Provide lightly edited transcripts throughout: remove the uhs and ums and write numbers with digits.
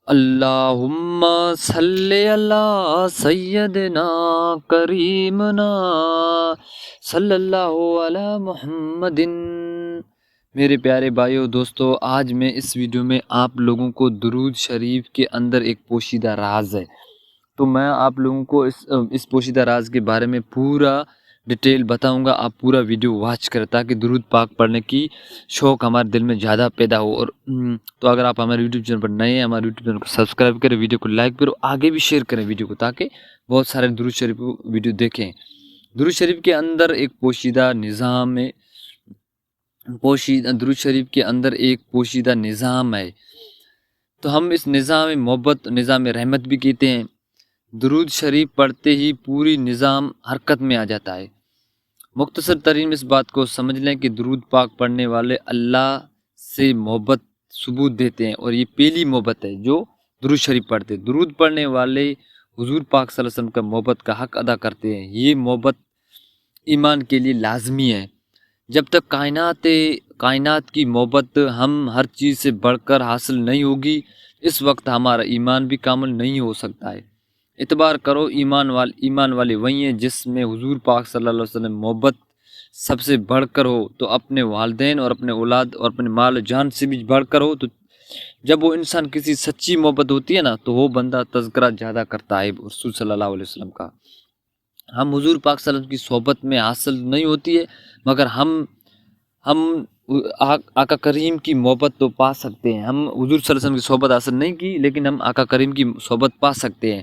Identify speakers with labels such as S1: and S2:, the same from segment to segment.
S1: اللہم صلی علی سیدنا کریمنا صلی اللہ علی محمد۔ میرے پیارے بھائیو دوستو، آج میں اس ویڈیو میں آپ لوگوں کو درود شریف کے اندر ایک پوشیدہ راز ہے، تو میں آپ لوگوں کو اس پوشیدہ راز کے بارے میں پورا ڈیٹیل بتاؤں گا۔ آپ پورا ویڈیو واچ کریں تاکہ درود پاک پڑھنے کی شوق ہمارے دل میں زیادہ پیدا ہو۔ اور تو اگر آپ ہمارے یوٹیوب چینل پر نئے ہیں، ہمارے یوٹیوب چینل کو سبسکرائب کریں، ویڈیو کو لائک کرو، آگے بھی شیئر کریں ویڈیو کو تاکہ بہت سارے درود شریف ویڈیو دیکھیں۔ درود شریف کے اندر ایک پوشیدہ نظام ہے، درود شریف کے اندر ایک پوشیدہ نظام ہے، تو ہم اس نظام محبت، نظام رحمت بھی کہتے ہیں۔ درود شریف پڑھتے ہی پوری نظام حرکت میں آ جاتا ہے۔ مختصر ترین اس بات کو سمجھ لیں کہ درود پاک پڑھنے والے اللہ سے محبت ثبوت دیتے ہیں، اور یہ پہلی محبت ہے جو درود شریف پڑھتے ہیں۔ درود پڑھنے والے حضور پاک صلی اللہ علیہ وسلم کا محبت کا حق ادا کرتے ہیں۔ یہ محبت ایمان کے لیے لازمی ہے۔ جب تک کائنات کی محبت ہم ہر چیز سے بڑھ کر حاصل نہیں ہوگی، اس وقت ہمارا ایمان بھی کامل نہیں ہو سکتا ہے۔ اعتبار کرو، ایمان والے وہی ہیں جس میں حضور پاک صلی اللہ علیہ وسلم محبت سب سے بڑھ کر ہو، تو اپنے والدین اور اپنے اولاد اور اپنے مال و جان سے بھی بڑھ کر ہو۔ تو جب وہ انسان کسی سچی محبت ہوتی ہے نا، تو وہ بندہ تذکرہ زیادہ کرتا ہے رسول صلی اللہ علیہ وسلم کا۔ ہم حضور پاک صلی اللہ علیہ وسلم کی صحبت میں حاصل نہیں ہوتی ہے، مگر ہم آقا کریم کی محبت تو پا سکتے ہیں۔ ہم حضور صلی اللہ علیہ وسلم کی صحبت حاصل نہیں کی، لیکن ہم آقا کریم کی صحبت پا سکتے ہیں۔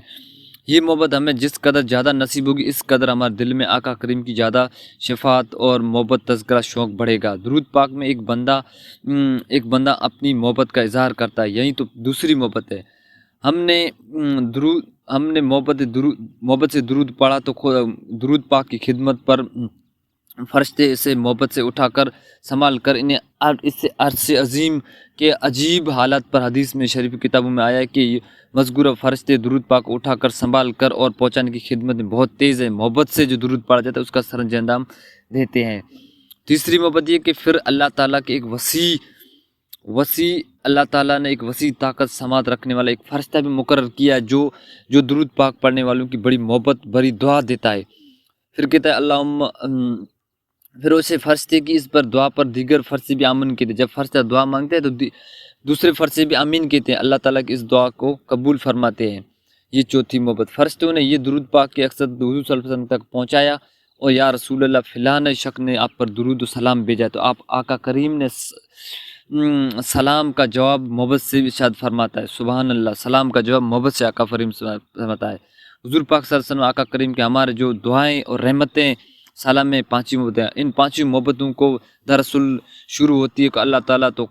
S1: یہ محبت ہمیں جس قدر زیادہ نصیب ہوگی، اس قدر ہمارے دل میں آقا کریم کی زیادہ شفاعت اور محبت، تذکرہ، شوق بڑھے گا۔ درود پاک میں ایک بندہ اپنی محبت کا اظہار کرتا ہے، یہی تو دوسری محبت ہے۔ ہم نے محبت سے درود پڑھا تو درود پاک کی خدمت پر فرشتے اسے محبت سے اٹھا کر سنبھال کر انہیں اس عرش عظیم کے عجیب حالات پر حدیث میں شریف کتابوں میں آیا ہے کہ مذکورہ فرشتے درود پاک اٹھا کر سنبھال کر اور پہنچانے کی خدمت میں بہت تیز ہے۔ محبت سے جو درود پڑھا جاتا ہے اس کا سر انجام دیتے ہیں۔ تیسری محبت یہ کہ پھر اللہ تعالیٰ کے ایک اللہ تعالیٰ نے ایک وسیع طاقت سماعت رکھنے والا ایک فرشتہ بھی مقرر کیا جو درود پاک پڑھنے والوں کی بڑی محبت بڑی دعا دیتا ہے۔ پھر کہتا ہے پھر اسے فرشتے کی اس پر دعا پر دیگر فرشتے بھی آمین کہتے ہیں۔ جب فرشتہ دعا مانگتے ہیں تو دوسرے فرشتے بھی آمین کہتے ہیں، اللہ تعالیٰ کی اس دعا کو قبول فرماتے ہیں۔ یہ چوتھی محبت۔ فرشتوں نے یہ درود پاک کے اقصد حضور صلی اللہ علیہ وسلم تک پہنچایا، اور یا رسول اللہ فلاں شخص نے آپ پر درود و سلام بھیجا، تو آپ آقا کریم نے سلام کا جواب محبت سے ارشاد فرماتا ہے۔ سبحان اللہ، سلام کا جواب محبت سے آقا کریم فرماتا ہے۔ حضور پاک صلی اللہ علیہ وسلم آقا کریم کے ہمارے جو دعائیں اور رحمتیں سالہ میں پانچویں محبتیں، ان پانچویں محبتوں کو دراصل شروع ہوتی ہے کہ اللہ تعالیٰ تو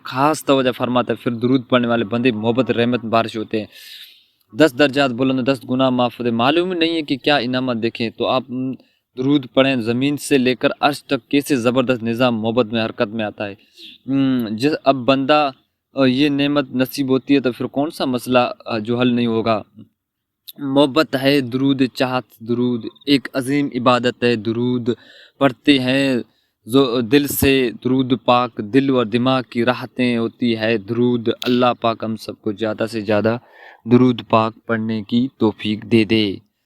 S1: خاص توجہ فرماتا ہے، پھر درود پڑھنے والے بندے محبت رحمت بارش ہوتے ہیں۔ 10 درجات بلند، 10 گناہ معاف ہوتے ہیں۔ معلوم نہیں ہے کہ کیا انعامات دیکھیں، تو آپ درود پڑھیں۔ زمین سے لے کر عرش تک کیسے زبردست نظام محبت میں حرکت میں آتا ہے۔ اب بندہ یہ نعمت نصیب ہوتی ہے تو پھر کون سا مسئلہ جو حل نہیں ہوگا۔ محبت ہے درود، چاہت درود، ایک عظیم عبادت ہے درود، پڑھتے ہیں دل سے درود پاک، دل و دماغ کی راحتیں ہوتی ہے درود۔ اللہ پاک ہم سب کو زیادہ سے زیادہ درود پاک پڑھنے کی توفیق دے دے۔